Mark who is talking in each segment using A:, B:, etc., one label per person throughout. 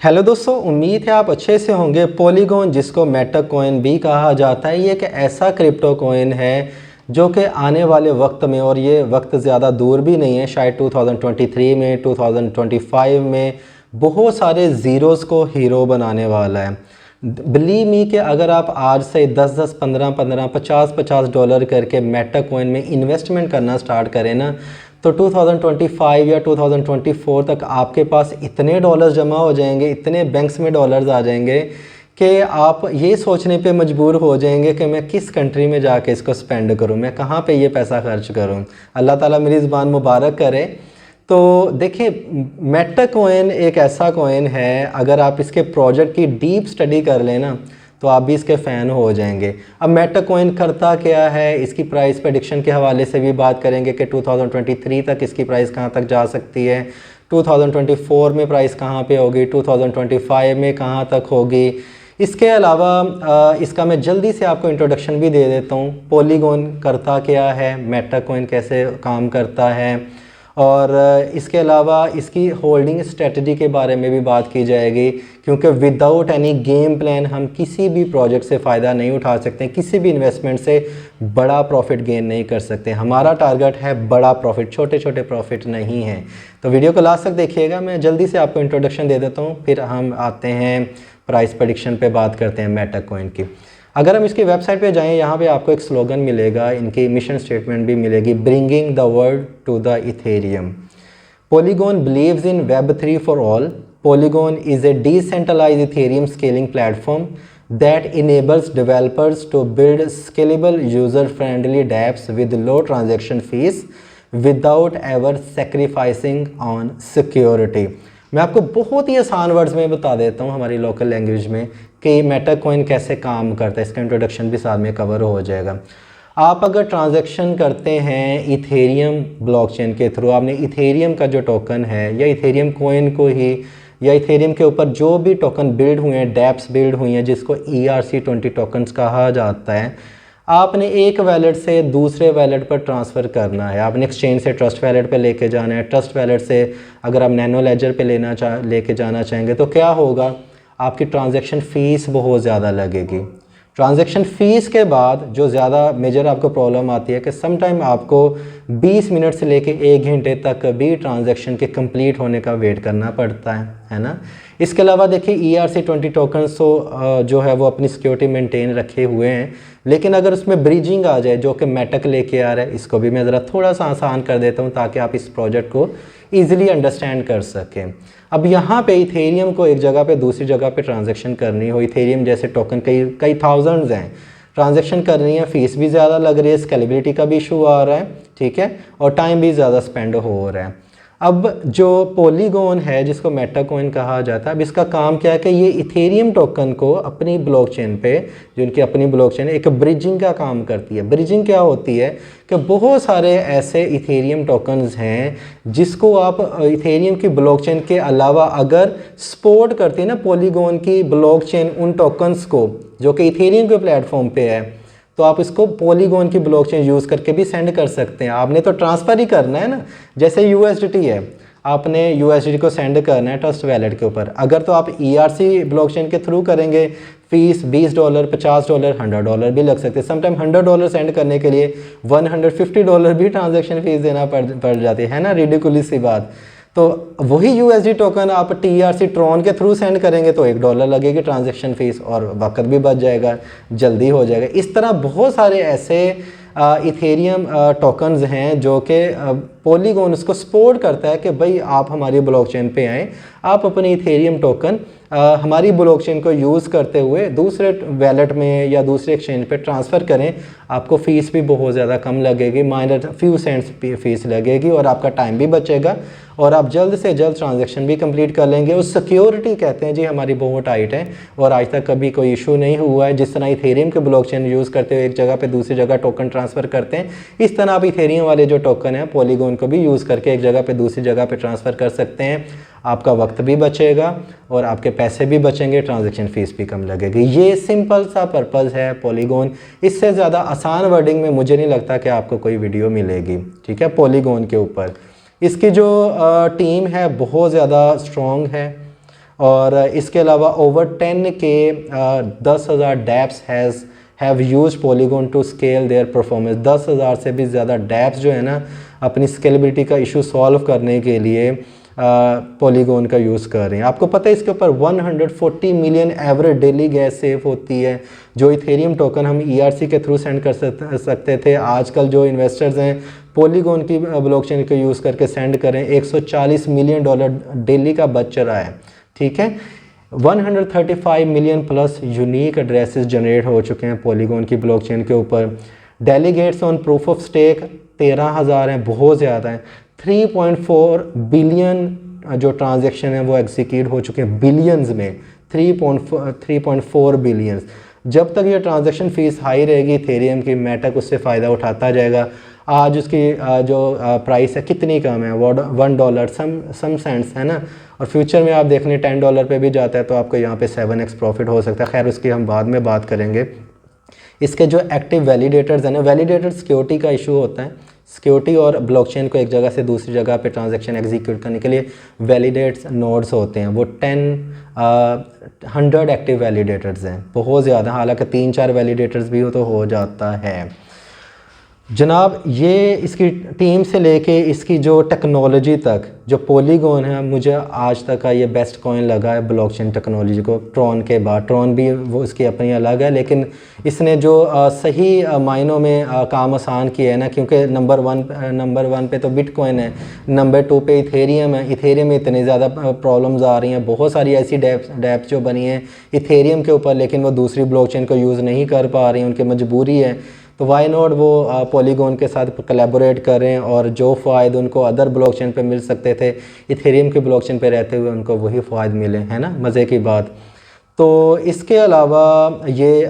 A: Hello दोस्तों, उम्मीद है आप अच्छे से होंगे। पॉलीगॉन, जिसको मेटा कॉइन भी कहा जाता है, ये एक ऐसा क्रिप्टो कॉइन है जो कि आने वाले वक्त में, और ये वक्त ज़्यादा दूर भी नहीं है, शायद 2023 में 2025 में बहुत सारे ज़ीरोज़ को हीरो बनाने वाला है। बिलीव मी कि अगर आप आज से 10-10, 15-15, 50-50 डॉलर करके मेटा कॉइन में इन्वेस्टमेंट करना स्टार्ट करें ना, तो 2025 या 2024 तक आपके पास इतने डॉलर्स जमा हो जाएंगे, इतने बैंक्स में डॉलर्स आ जाएंगे कि आप ये सोचने पे मजबूर हो जाएंगे कि मैं किस कंट्री में जाके इसको स्पेंड करूं, मैं कहाँ पे ये पैसा खर्च करूं। अल्लाह ताला मेरी ज़ुबान मुबारक करे। तो देखिए, मेटा कॉइन एक ऐसा कॉइन है, अगर आप इसके प्रोजेक्ट की डीप स्टडी कर लेना तो आप भी इसके फ़ैन हो जाएंगे। अब मेटा कॉइन करता क्या है, इसकी प्राइस प्रेडिक्शन के हवाले से भी बात करेंगे कि 2023 तक इसकी प्राइस कहाँ तक जा सकती है, 2024 में प्राइस कहाँ पे होगी, 2025 में कहाँ तक होगी। इसके अलावा इसका मैं जल्दी से आपको इंट्रोडक्शन भी दे देता हूँ। पॉलीगॉन करता क्या है, मेटा कॉइन कैसे काम करता है, और इसके अलावा इसकी होल्डिंग स्ट्रेटजी के बारे में भी बात की जाएगी, क्योंकि विदाउट एनी गेम प्लान हम किसी भी प्रोजेक्ट से फ़ायदा नहीं उठा सकते, किसी भी इन्वेस्टमेंट से बड़ा प्रॉफिट गेन नहीं कर सकते। हमारा टारगेट है बड़ा प्रॉफिट, छोटे छोटे प्रॉफिट नहीं है। तो वीडियो को लास्ट तक देखिएगा। मैं जल्दी से आपको इंट्रोडक्शन दे देता हूँ, फिर हम आते हैं प्राइस प्रेडिक्शन पे, बात करते हैं मेटा कॉइन की। अगर हम इसकी वेबसाइट पे जाएं, यहाँ पे आपको एक स्लोगन मिलेगा, इनकी मिशन स्टेटमेंट भी मिलेगी, bringing the world to the Ethereum. Polygon believes in Web3 for all. Polygon is a decentralized Ethereum scaling platform that enables developers to build scalable, user-friendly dApps with low transaction fees without ever sacrificing on security. मैं आपको बहुत ही आसान words में बता देता हूँ हमारी local language में कि मेटा कॉइन कैसे काम करता है। इसका इंट्रोडक्शन भी साथ में कवर हो जाएगा। आप अगर ट्रांजैक्शन करते हैं इथेरियम ब्लॉकचेन के थ्रू, आपने इथेरियम का जो टोकन है या इथेरियम कॉइन को ही, या इथेरियम के ऊपर जो भी टोकन बिल्ड हुए हैं, डैप्स बिल्ड हुई हैं, जिसको ERC20 टोकन्स कहा जाता है, आपने एक वैलेट से दूसरे वैलेट पर ट्रांसफ़र करना है। आपने एक्सचेंज से ट्रस्ट वैलेट पे लेके जाना है, ट्रस्ट वैलेट से अगर आप नैनो लेजर पे लेके जाना चाहेंगे तो क्या होगा, आपकी ट्रांजैक्शन फ़ीस बहुत ज़्यादा लगेगी। ट्रांजैक्शन फ़ीस के बाद जो ज़्यादा मेजर आपको प्रॉब्लम आती है कि समटाइम आपको 20 मिनट से लेके 1 घंटे तक भी ट्रांजैक्शन के कंप्लीट होने का वेट करना पड़ता है ना। इसके अलावा देखिए, ERC20 टोकन्स तो जो है वो अपनी सिक्योरिटी मेंटेन रखे हुए हैं, लेकिन अगर उसमें ब्रिजिंग आ जाए, जो कि मेटक लेके आ रहा है, इसको भी मैं ज़रा थोड़ा सा आसान कर देता हूँ ताकि आप इस प्रोजेक्ट को ईजिली अंडरस्टैंड कर सकें। अब यहाँ पे इथेरियम को एक जगह पे दूसरी जगह पे ट्रांजैक्शन करनी हो, इथेरियम जैसे टोकन कई थाउजेंड्स हैं, ट्रांजैक्शन करनी है, फ़ीस भी ज़्यादा लग रही है, स्केलेबिलिटी का भी इशू आ रहा है, ठीक है, और टाइम भी ज़्यादा स्पेंड हो रहा है। अब जो पॉलीगॉन है, जिसको मेटा कॉइन कहा जाता है, अब इसका काम क्या है कि ये इथेरियम टोकन को अपनी ब्लॉकचेन पे, जो इनकी अपनी ब्लॉकचेन है, एक ब्रिजिंग का काम करती है। ब्रिजिंग क्या होती है कि बहुत सारे ऐसे इथेरियम टोकन्स हैं जिसको आप इथेरियम की ब्लॉकचेन के अलावा अगर सपोर्ट करते हैं ना पॉलीगॉन की ब्लॉकचेन, उन टोकन्स को जो कि इथेरियम के प्लेटफॉर्म पे है, तो आप इसको पॉलीगॉन की ब्लॉकचेन यूज़ करके भी सेंड कर सकते हैं। आपने तो ट्रांसफ़र ही करना है ना, जैसे USDT है, आपने USDT को सेंड करना है ट्रस्ट वैलेट के ऊपर। अगर तो आप ERC ब्लॉकचेन के थ्रू करेंगे, फ़ीस $20, $50, $100 भी लग सकते हैं। समटाइम $100 सेंड करने के लिए $150 भी ट्रांजेक्शन फ़ीस देना पड़ जाती है ना, रिडिकुलस सी बात। तो वही USD टोकन आप TRC ट्रॉन के थ्रू सेंड करेंगे तो $1 लगेगी ट्रांजैक्शन फ़ीस, और वक्त भी बच जाएगा, जल्दी हो जाएगा। इस तरह बहुत सारे ऐसे इथेरियम टोकन्स हैं जो कि पॉलीगॉन उसको सपोर्ट करता है कि भाई आप हमारी ब्लॉकचेन पे आएँ, आप अपनी इथेरियम टोकन हमारी ब्लॉकचेन को यूज़ करते हुए दूसरे वैलेट में या दूसरे एक्सचेंज पे ट्रांसफ़र करें। आपको फ़ीस भी बहुत ज़्यादा कम लगेगी, माइनर फ्यू सेंट्स फ़ीस लगेगी, और आपका टाइम भी बचेगा, और आप जल्द से जल्द ट्रांजैक्शन भी कंप्लीट कर लेंगे। उस सिक्योरिटी कहते हैं जी हमारी बहुत टाइट है, और आज तक कभी कोई इशू नहीं हुआ है। जिस तरह इथेरियम के ब्लॉकचेन यूज़ करते हुए एक जगह पे दूसरी जगह टोकन ट्रांसफ़र करते हैं, इस तरह आप इथेरियम वाले जो टोकन है पॉलीगॉन को भी यूज़ करके एक जगह पे दूसरी जगह पे ट्रांसफ़र कर सकते हैं। आपका वक्त भी बचेगा और आपके पैसे भी बचेंगे, ट्रांजैक्शन फ़ीस भी कम लगेगी। ये सिंपल सा पर्पज़ है पॉलीगॉन। इससे ज़्यादा आसान वर्डिंग में मुझे नहीं लगता कि आपको कोई वीडियो मिलेगी, ठीक है, पॉलीगॉन के ऊपर। इसकी जो टीम है बहुत ज़्यादा स्ट्रॉन्ग है, और इसके अलावा ओवर 10 के 10,000 dapps have use Polygon to scale their performance. 10,000 से भी ज़्यादा डैप्स जो है ना अपनी स्केलेबिलिटी का इशू सॉल्व करने के लिए पॉलीगॉन का यूज़ कर रहे हैं। आपको पता है इसके ऊपर 140 million average daily gas save होती है। जो इथेरियम टोकन हम ERC के थ्रू सेंड कर सकते थे, आजकल जो इन्वेस्टर्स हैं पॉलीगॉन की ब्लॉकचेन को यूज़ करके सेंड करें, $140 मिलियन डेली का बच रहा है। ठीक है, 135 million plus unique addresses generate हो चुके हैं पॉलीगॉन की ब्लॉकचेन के ऊपर। Delegates on proof of stake 13,000 हैं, बहुत ज़्यादा हैं। 3.4 बिलियन जो ट्रांजैक्शन है वो एग्जीक्यूट हो चुके हैं, बिलियंस में 3.4 बिलियंस। जब तक ये ट्रांजैक्शन फ़ीस हाई रहेगी इथेरियम की, मेटक उससे फ़ायदा उठाता जाएगा। आज उसकी जो प्राइस है कितनी कम है, $1 सम सेंट्स है ना, और फ्यूचर में आप देख लें $10 पे भी जाता है तो आपको यहाँ पे 7x प्रॉफिट हो सकता है। खैर उसकी हम बाद में बात करेंगे। इसके जो एक्टिव वैलिडेटर्स हैं ना, वैलिडेटर सिक्योरिटी का इशू होता है। सिक्योरिटी और ब्लॉकचेन को एक जगह से दूसरी जगह पे ट्रांजैक्शन एग्जीक्यूट करने के लिए वैलिडेट्स नोड्स होते हैं, वो 100 एक्टिव वैलिडेटर्स हैं, बहुत ज़्यादा। हालांकि 3-4 वैलिडेटर्स भी हो तो हो जाता है जनाब। ये इसकी टीम से लेके इसकी जो टेक्नोलॉजी तक, जो पॉलीगॉन है, मुझे आज तक का ये बेस्ट कॉइन लगा है ब्लॉकचेन टेक्नोलॉजी को, ट्रॉन के बाद। ट्रॉन भी वो उसकी अपनी अलग है, लेकिन इसने जो सही मायनों में काम आसान किया है ना, क्योंकि नंबर वन पे तो बिटकॉइन है, नंबर 2 पे इथेरियम है। इथेरियम में इतनी ज़्यादा प्रॉब्लम्स आ रही हैं, बहुत सारी ऐसी डैप्स जो बनी हैं इथेरियम के ऊपर, लेकिन वो दूसरी ब्लॉकचेन को यूज़ नहीं कर पा रही हैं, उनकी मजबूरी है। तो वाई नॉट वो पॉलीगॉन के साथ कोलैबोरेट करें और जो फ़ायदे उनको अदर ब्लॉकचेन पे मिल सकते थे इथेरियम की ब्लॉकचेन पे रहते हुए उनको वही फ़ायदे मिले, है ना, मज़े की बात। तो इसके अलावा ये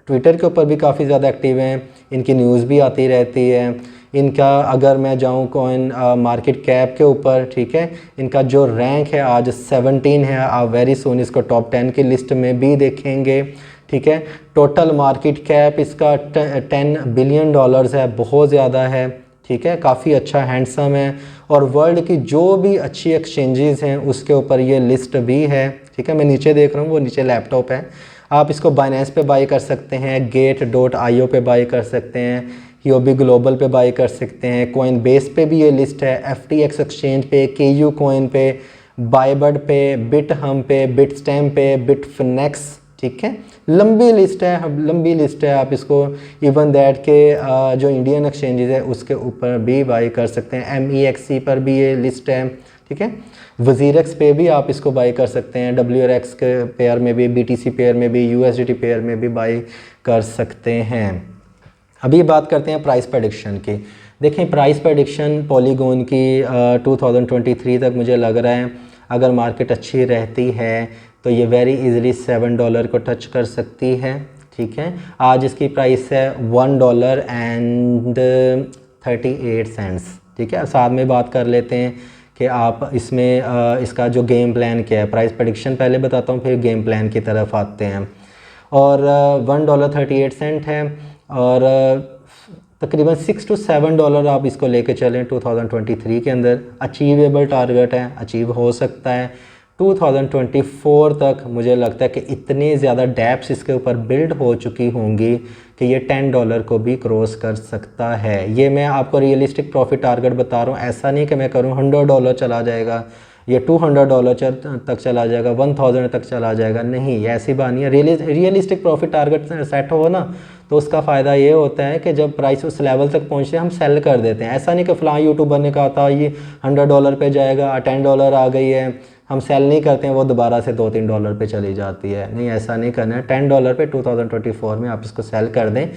A: ट्विटर के ऊपर भी काफ़ी ज़्यादा एक्टिव हैं, इनकी न्यूज़ भी आती रहती है। इनका अगर मैं जाऊँ कॉइन मार्केट कैप के ऊपर, ठीक है, इनका जो रैंक है आज 17 है। आप वेरी सून इसको टॉप 10 की लिस्ट में भी देखेंगे। ठीक है, टोटल मार्केट कैप इसका $10 बिलियन है, बहुत ज़्यादा है। ठीक है, काफ़ी अच्छा हैंडसम है, और वर्ल्ड की जो भी अच्छी एक्सचेंजेस हैं उसके ऊपर ये लिस्ट भी है। ठीक है, मैं नीचे देख रहा हूँ, वो नीचे लैपटॉप है। आप इसको बाइनेंस पे बाई कर सकते हैं, gate.io पे बाई कर सकते हैं, ह्यूओबी ग्लोबल पे बाई कर सकते हैं, कॉइन बेस पे भी ये लिस्ट है, FTX एक्सचेंज पे, KU कॉइन पे, बाइबर्ड पे, बिटहम पे, बिटस्टैम्प पे, बिटफिनेक्स। ठीक है, लंबी लिस्ट है। आप इसको इवन दैट के जो इंडियन एक्सचेंजेस है उसके ऊपर भी बाई कर सकते हैं, MEXC पर भी ये लिस्ट है। ठीक है, वजीरेक्स पे भी आप इसको बाई कर सकते हैं, WRX के पेयर में भी, BTC पेयर में भी, USDT पेयर में भी बाई कर सकते हैं। अभी बात करते हैं प्राइस प्रेडिक्शन की। देखें, प्राइस प्रेडिक्शन पॉलीगॉन की 2023 तक मुझे लग रहा है अगर मार्केट अच्छी रहती है तो ये वेरी इजीली $7 को टच कर सकती है। ठीक है, आज इसकी प्राइस है $1.38। ठीक है, साथ में बात कर लेते हैं कि आप इसमें इसका जो गेम प्लान क्या है। प्राइस प्रेडिक्शन पहले बताता हूँ, फिर गेम प्लान की तरफ आते हैं। और $1.38 है, और तकरीबन $6 to $7 आप इसको लेके चलें 2023 के अंदर। अचीवेबल टारगेट है, अचीव हो सकता है। 2024 तक मुझे लगता है कि इतनी ज़्यादा डैप्स इसके ऊपर बिल्ड हो चुकी होंगी कि ये $10 को भी क्रॉस कर सकता है। ये मैं आपको रियलिस्टिक प्रॉफिट टारगेट बता रहा हूँ, ऐसा नहीं कि मैं करूँ $100 चला जाएगा, ये $200 तक चला जाएगा, 1000 तक चला जाएगा, नहीं, ऐसी बात नहीं है। रियलिस्टिक प्रॉफिट टारगेट सेट हो ना तो उसका फ़ायदा ये होता है कि जब प्राइस उस लेवल तक पहुँचते हैं हम सेल कर देते हैं। ऐसा नहीं कि फ़लाँ यूट्यूबर ने कहा था ये $100 पे जाएगा, $10 आ गई है, हम सेल नहीं करते हैं, वो दोबारा से $2-3 पे चली जाती है। नहीं, ऐसा नहीं करना है। $10 पे 2024 में आप इसको सेल कर दें,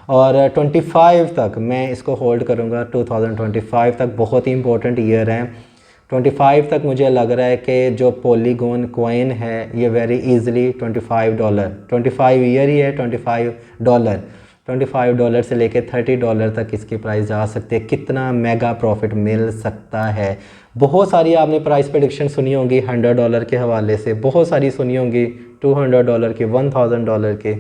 A: और 25 तक मैं इसको होल्ड करूँगा। 2025 तक बहुत ही इंपॉर्टेंट ईयर है। 25 तक मुझे लग रहा है कि जो पॉलीगॉन कॉइन है ये वेरी इजीली $25 ईयर ही है, $25 से लेके $30 तक इसकी प्राइस जा सकती है। कितना मेगा प्रॉफिट मिल सकता है। बहुत सारी आपने प्राइस प्रेडिक्शन सुनी होंगी $100 के हवाले से, बहुत सारी सुनी होंगी $200 की, $1000 के,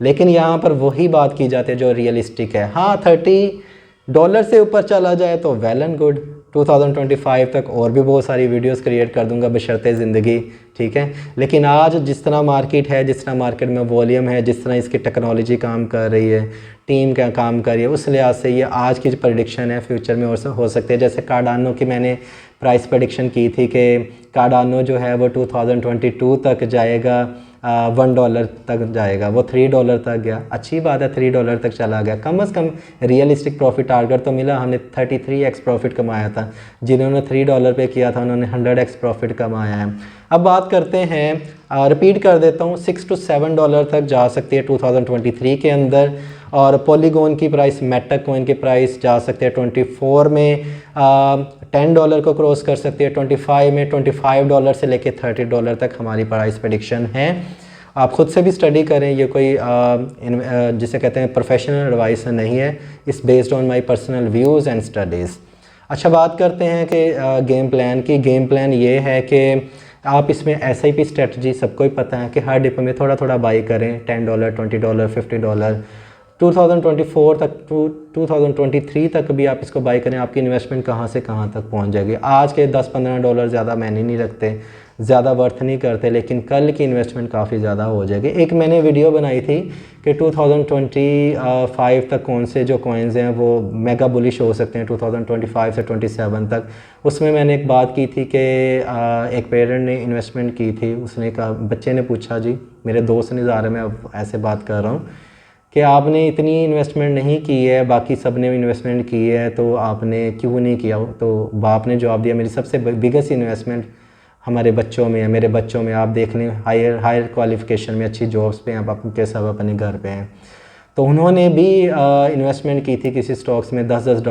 A: लेकिन यहाँ पर वही बात की जाती है जो रियलिस्टिक है। हाँ, $30 से ऊपर चला जाए तो वेल एंड गुड, 2025 तक और भी बहुत सारी वीडियोस क्रिएट कर दूंगा बशर्ते ज़िंदगी, ठीक है। लेकिन आज जिस तरह मार्केट है, जिस तरह मार्केट में वॉल्यूम है, जिस तरह इसकी टेक्नोलॉजी काम कर रही है, टीम क्या काम कर रही है, उस लिहाज से ये आज की जो प्रेडिक्शन है फ्यूचर में हो सकती है। जैसे कार्डानो की मैंने प्राइस प्रेडिक्शन की थी कि कार्डानो जो है वो 2022 तक जाएगा, $1 तक जाएगा, वो $3 तक गया। अच्छी बात है, $3 तक चला गया, कम से कम रियलिस्टिक प्रॉफिट टारगेट तो मिला। हमने 33x प्रॉफिट कमाया था, जिन्होंने $3 पे किया था उन्होंने 100x प्रॉफिट कमाया है। अब बात करते हैं, रिपीट कर देता हूँ, $6 to $7 तक जा सकती है 2023 के अंदर। और पॉलीगॉन की प्राइस, मेटक कॉइन की प्राइस जा सकते हैं 24 में $10 को क्रॉस कर सकती है, 25 में $25 से लेके $30 तक हमारी प्राइस प्रेडिक्शन है। आप ख़ुद से भी स्टडी करें, ये कोई जिसे कहते हैं प्रोफेशनल एडवाइस नहीं है, इस based on my personal views and studies. अच्छा, बात करते हैं कि गेम प्लान की। गेम प्लान ये है कि आप इसमें SIP स्ट्रेटजी सबको ही पता है कि हर डिप में थोड़ा थोड़ा बाई करें, $10, $20, $50। 2024 तक 2023 तक भी आप इसको बाई करें, आपकी इन्वेस्टमेंट कहाँ से कहाँ तक पहुँच जाएगी। आज के $10-15 ज़्यादा मैंने नहीं रखते, ज़्यादा वर्थ नहीं करते, लेकिन कल की इन्वेस्टमेंट काफ़ी ज़्यादा हो जाएगी। एक मैंने वीडियो बनाई थी कि 2025 तक कौन से जो कॉइन्स हैं वो मेगा बुलिश हो सकते हैं 2025 से 27 तक। उसमें मैंने एक बात की थी कि एक पेरेंट ने इन्वेस्टमेंट की थी, उसने कहा, बच्चे ने पूछा, जी मेरे दोस्त ने ज़ाहिर मैं अब ऐसे बात कर रहा हूँ कि आपने इतनी इन्वेस्टमेंट नहीं की है, बाकी सब ने इन्वेस्टमेंट की है, तो आपने क्यों नहीं किया। तो बाप ने जवाब दिया, मेरी सबसे बिगेस्ट इन्वेस्टमेंट हमारे बच्चों में है, मेरे बच्चों में। आप देख लें, हायर क्वालिफ़िकेशन में अच्छी जॉब्स पे हैं, आप के सब अपने घर पे हैं। तो उन्होंने भी इन्वेस्टमेंट की थी किसी स्टॉक्स में $10,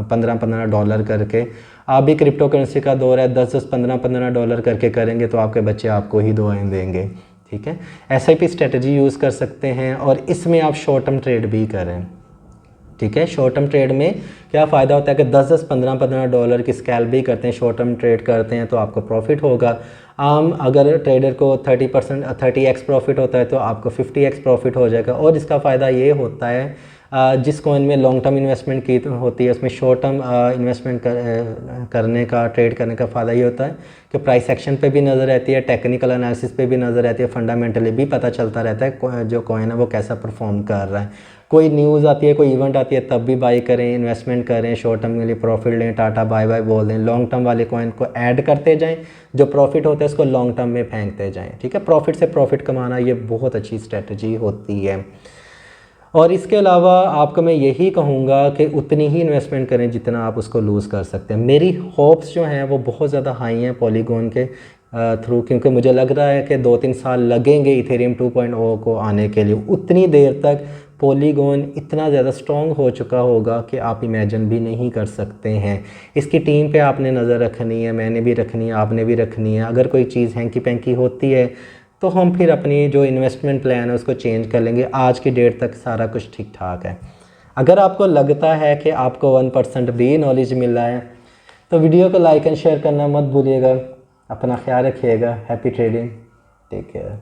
A: $15 करके। आप भी क्रिप्टो करेंसी का दौर है, $10, $15 करके करेंगे तो आपके बच्चे आपको ही दुआएं देंगे, ठीक है। SIP स्ट्रेटजी यूज़ कर सकते हैं और इसमें आप शॉर्ट टर्म ट्रेड भी करें, ठीक है। शॉर्ट टर्म ट्रेड में क्या फ़ायदा होता है कि $10, $15 की स्कैल्प भी करते हैं, शॉर्ट टर्म ट्रेड करते हैं तो आपको प्रॉफिट होगा। अगर ट्रेडर को 30x प्रॉफिट होता है तो आपको 50x प्रॉफिट हो जाएगा। और इसका फ़ायदा ये होता है, जिस कॉइन में लॉन्ग टर्म इन्वेस्टमेंट की होती है उसमें शॉर्ट टर्म इन्वेस्टमेंट करने का, ट्रेड करने का फ़ायदा ये होता है कि प्राइस एक्शन पे भी नज़र रहती है, टेक्निकल एनालिसिस पे भी नज़र रहती है, फंडामेंटली भी पता चलता रहता है जो कॉइन है वो कैसा परफॉर्म कर रहा है। कोई न्यूज़ आती है, कोई इवेंट आती है, तब भी बाई करें, इन्वेस्टमेंट करें, शॉर्ट टर्म के लिए प्रॉफिट लें, टाटा बाय बाय बोल दें। लॉन्ग टर्म वाले कॉइन को ऐड करते जाएं, जो प्रॉफिट होता है उसको लॉन्ग टर्म में फेंकते जाएं, ठीक है। प्रॉफिट से प्रॉफिट कमाना ये बहुत अच्छी स्ट्रेटजी होती है। और इसके अलावा आपको मैं यही कहूँगा कि उतनी ही इन्वेस्टमेंट करें जितना आप उसको लूज़ कर सकते हैं। मेरी होप्स जो हैं वो बहुत ज़्यादा हाई हैं पॉलीगॉन के थ्रू, क्योंकि मुझे लग रहा है कि 2-3 साल लगेंगे इथेरियम 2.0 को आने के लिए। उतनी देर तक पॉलीगॉन इतना ज़्यादा स्ट्रॉन्ग हो चुका होगा कि आप इमेजिन भी नहीं कर सकते हैं। इसकी टीम पे आपने नज़र रखनी है, मैंने भी रखनी है, आपने भी रखनी है। अगर कोई चीज़ हैंकी पैंकी होती है तो हम फिर अपनी जो इन्वेस्टमेंट प्लान है उसको चेंज कर लेंगे। आज की डेट तक सारा कुछ ठीक ठाक है। अगर आपको लगता है कि आपको 1% भी नॉलेज मिल रहा है तो वीडियो को लाइक एंड शेयर करना मत भूलिएगा। अपना ख्याल रखिएगा। Happy trading, take care.